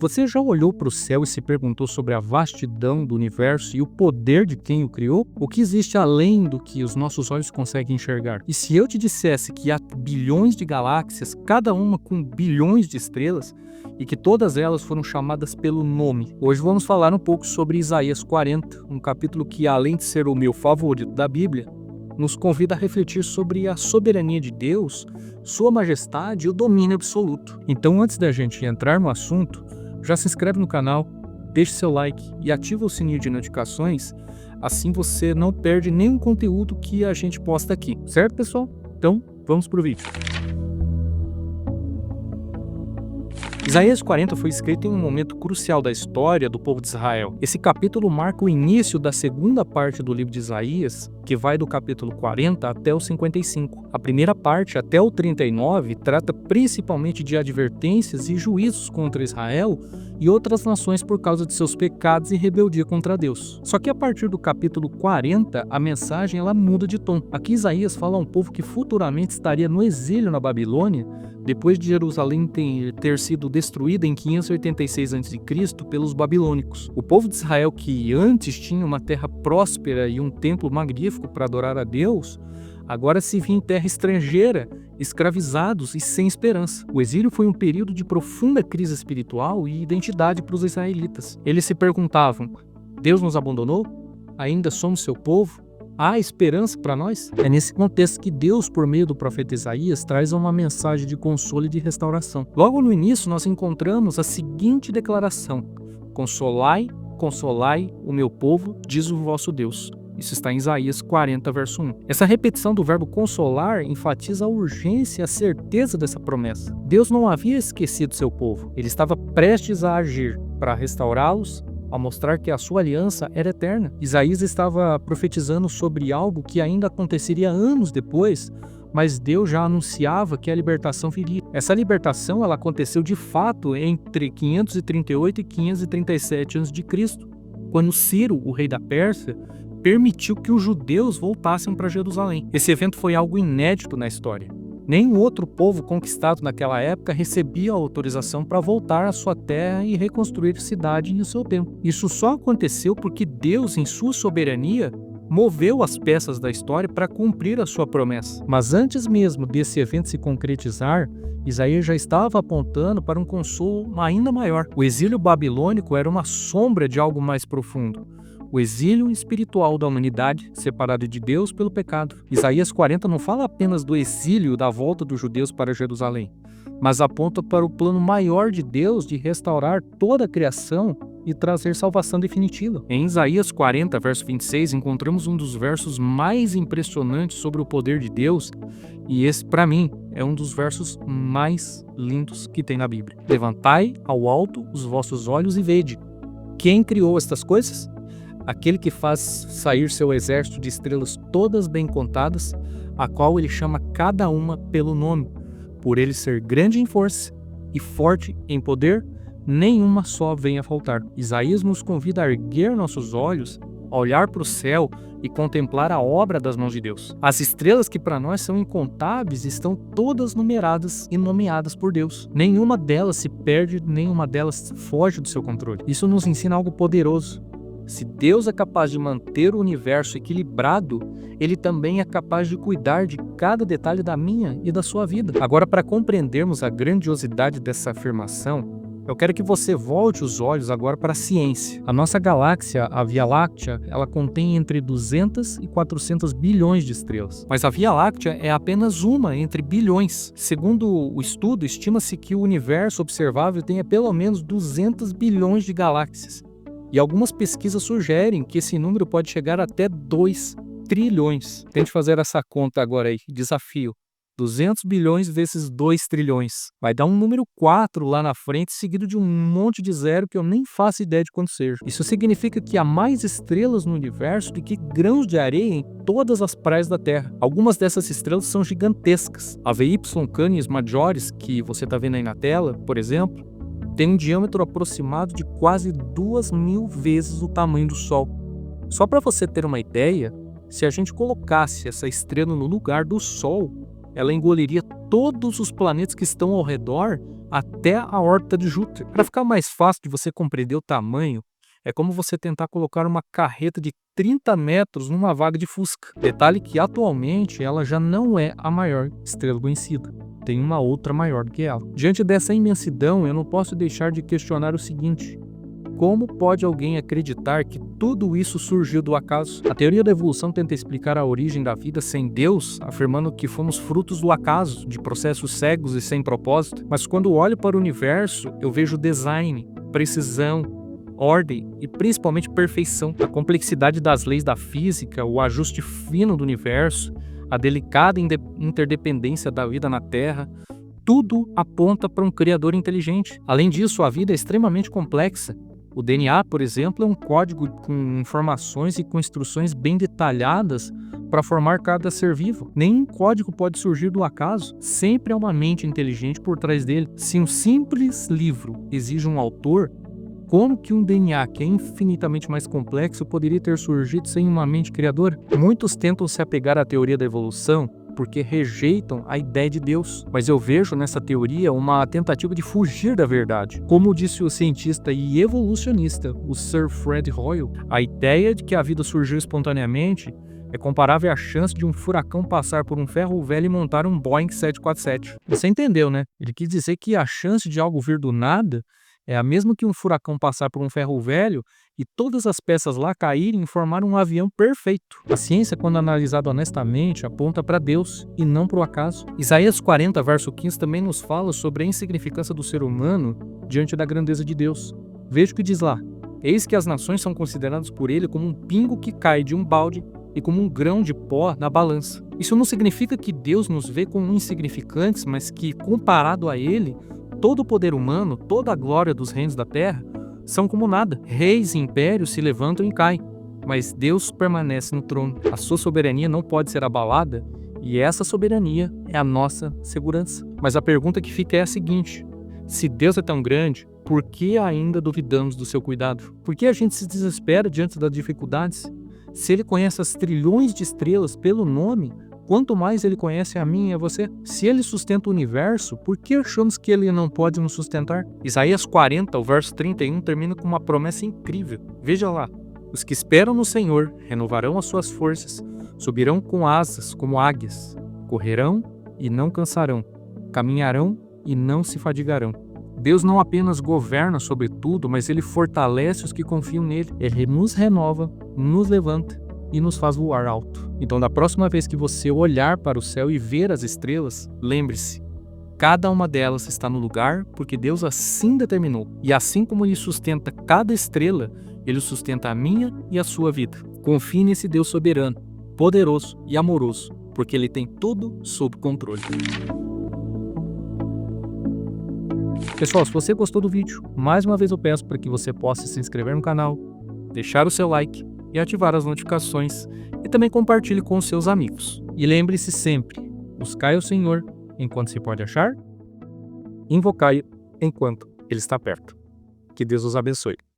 Você já olhou para o céu e se perguntou sobre a vastidão do universo e o poder de quem o criou? O que existe além do que os nossos olhos conseguem enxergar? E se eu te dissesse que há bilhões de galáxias, cada uma com bilhões de estrelas, e que todas elas foram chamadas pelo nome? Hoje vamos falar um pouco sobre Isaías 40, um capítulo que, além de ser o meu favorito da Bíblia, nos convida a refletir sobre a soberania de Deus, sua majestade e o domínio absoluto. Então, antes da gente entrar no assunto, já se inscreve no canal, deixe seu like e ativa o sininho de notificações, assim você não perde nenhum conteúdo que a gente posta aqui, certo, pessoal? Então, vamos pro vídeo. Isaías 40 foi escrito em um momento crucial da história do povo de Israel. Esse capítulo marca o início da segunda parte do livro de Isaías, que vai do capítulo 40 até o 55. A primeira parte, até o 39, trata principalmente de advertências e juízos contra Israel e outras nações por causa de seus pecados e rebeldia contra Deus. Só que a partir do capítulo 40, a mensagem ela muda de tom. Aqui Isaías fala a um povo que futuramente estaria no exílio na Babilônia, depois de Jerusalém ter sido destruída em 586 a.C. pelos babilônicos. O povo de Israel, que antes tinha uma terra próspera e um templo magnífico para adorar a Deus, agora se via em terra estrangeira, escravizados e sem esperança. O exílio foi um período de profunda crise espiritual e identidade para os israelitas. Eles se perguntavam: Deus nos abandonou? Ainda somos seu povo? Há esperança para nós? É nesse contexto que Deus, por meio do profeta Isaías, traz uma mensagem de consolo e de restauração. Logo no início, nós encontramos a seguinte declaração: Consolai, consolai o meu povo, diz o vosso Deus. Isso está em Isaías 40, verso 1. Essa repetição do verbo consolar enfatiza a urgência e a certeza dessa promessa. Deus não havia esquecido seu povo. Ele estava prestes a agir para restaurá-los, a mostrar que a sua aliança era eterna. Isaías estava profetizando sobre algo que ainda aconteceria anos depois, mas Deus já anunciava que a libertação viria. Essa libertação ela aconteceu de fato entre 538 e 537 a.C., quando Ciro, o rei da Pérsia, permitiu que os judeus voltassem para Jerusalém. Esse evento foi algo inédito na história. Nenhum outro povo conquistado naquela época recebia a autorização para voltar à sua terra e reconstruir a cidade e o seu templo. Isso só aconteceu porque Deus, em sua soberania, moveu as peças da história para cumprir a sua promessa. Mas antes mesmo desse evento se concretizar, Isaías já estava apontando para um consolo ainda maior. O exílio babilônico era uma sombra de algo mais profundo: o exílio espiritual da humanidade, separada de Deus pelo pecado. Isaías 40 não fala apenas do exílio da volta dos judeus para Jerusalém, mas aponta para o plano maior de Deus de restaurar toda a criação e trazer salvação definitiva. Em Isaías 40, verso 26, encontramos um dos versos mais impressionantes sobre o poder de Deus, e esse, para mim, é um dos versos mais lindos que tem na Bíblia. Levantai ao alto os vossos olhos e vede. Quem criou estas coisas? Aquele que faz sair seu exército de estrelas todas bem contadas, a qual ele chama cada uma pelo nome. Por ele ser grande em força e forte em poder, nenhuma só vem a faltar. Isaías nos convida a erguer nossos olhos, a olhar para o céu e contemplar a obra das mãos de Deus. As estrelas que para nós são incontáveis estão todas numeradas e nomeadas por Deus. Nenhuma delas se perde, nenhuma delas foge do seu controle. Isso nos ensina algo poderoso. Se Deus é capaz de manter o universo equilibrado, Ele também é capaz de cuidar de cada detalhe da minha e da sua vida. Agora, para compreendermos a grandiosidade dessa afirmação, eu quero que você volte os olhos agora para a ciência. A nossa galáxia, a Via Láctea, ela contém entre 200 e 400 bilhões de estrelas. Mas a Via Láctea é apenas uma entre bilhões. Segundo o estudo, estima-se que o universo observável tenha pelo menos 200 bilhões de galáxias. E algumas pesquisas sugerem que esse número pode chegar até 2 trilhões. Tente fazer essa conta agora aí, desafio. 200 bilhões vezes 2 trilhões. Vai dar um número 4 lá na frente, seguido de um monte de zero que eu nem faço ideia de quanto seja. Isso significa que há mais estrelas no universo do que grãos de areia em todas as praias da Terra. Algumas dessas estrelas são gigantescas. A VY Canis Majoris, que você está vendo aí na tela, por exemplo, tem um diâmetro aproximado de quase 2.000 vezes o tamanho do Sol. Só para você ter uma ideia, se a gente colocasse essa estrela no lugar do Sol, ela engoliria todos os planetas que estão ao redor até a órbita de Júpiter. Para ficar mais fácil de você compreender o tamanho, é como você tentar colocar uma carreta de 30 metros numa vaga de Fusca. Detalhe que atualmente ela já não é a maior estrela conhecida. Tem uma outra maior do que ela. Diante dessa imensidão, eu não posso deixar de questionar o seguinte: como pode alguém acreditar que tudo isso surgiu do acaso? A teoria da evolução tenta explicar a origem da vida sem Deus, afirmando que fomos frutos do acaso, de processos cegos e sem propósito. Mas quando olho para o universo, eu vejo design, precisão, ordem e principalmente perfeição. A complexidade das leis da física, o ajuste fino do universo, a delicada interdependência da vida na Terra, tudo aponta para um criador inteligente. Além disso, a vida é extremamente complexa. O DNA, por exemplo, é um código com informações e com instruções bem detalhadas para formar cada ser vivo. Nenhum código pode surgir do acaso, sempre há uma mente inteligente por trás dele. Se um simples livro exige um autor, como que um DNA que é infinitamente mais complexo poderia ter surgido sem uma mente criadora? Muitos tentam se apegar à teoria da evolução porque rejeitam a ideia de Deus. Mas eu vejo nessa teoria uma tentativa de fugir da verdade. Como disse o cientista e evolucionista, o Sir Fred Hoyle, a ideia de que a vida surgiu espontaneamente é comparável à chance de um furacão passar por um ferro velho e montar um Boeing 747. Você entendeu, né? Ele quis dizer que a chance de algo vir do nada é a mesma que um furacão passar por um ferro velho e todas as peças lá caírem e formar um avião perfeito. A ciência, quando analisada honestamente, aponta para Deus e não para o acaso. Isaías 40, verso 15, também nos fala sobre a insignificância do ser humano diante da grandeza de Deus. Veja o que diz lá: eis que as nações são consideradas por ele como um pingo que cai de um balde e como um grão de pó na balança. Isso não significa que Deus nos vê como insignificantes, mas que, comparado a ele, todo o poder humano, toda a glória dos reinos da terra são como nada. Reis e impérios se levantam e caem, mas Deus permanece no trono. A sua soberania não pode ser abalada e essa soberania é a nossa segurança. Mas a pergunta que fica é a seguinte: se Deus é tão grande, por que ainda duvidamos do seu cuidado? Por que a gente se desespera diante das dificuldades? Se ele conhece as trilhões de estrelas pelo nome, quanto mais ele conhece a mim e a você. Se ele sustenta o universo, por que achamos que ele não pode nos sustentar? Isaías 40, o verso 31, termina com uma promessa incrível. Veja lá: os que esperam no Senhor renovarão as suas forças, subirão com asas como águias, correrão e não cansarão, caminharão e não se fadigarão. Deus não apenas governa sobre tudo, mas ele fortalece os que confiam nele. Ele nos renova, nos levanta e nos faz voar alto. Então, da próxima vez que você olhar para o céu e ver as estrelas, lembre-se: cada uma delas está no lugar porque Deus assim determinou. E assim como ele sustenta cada estrela, ele sustenta a minha e a sua vida. Confie nesse Deus soberano, poderoso e amoroso, porque ele tem tudo sob controle. Pessoal, se você gostou do vídeo, mais uma vez eu peço para que você possa se inscrever no canal, deixar o seu like e ativar as notificações, e também compartilhe com os seus amigos. E lembre-se sempre: buscai o Senhor enquanto se pode achar, invocai-o enquanto ele está perto. Que Deus os abençoe.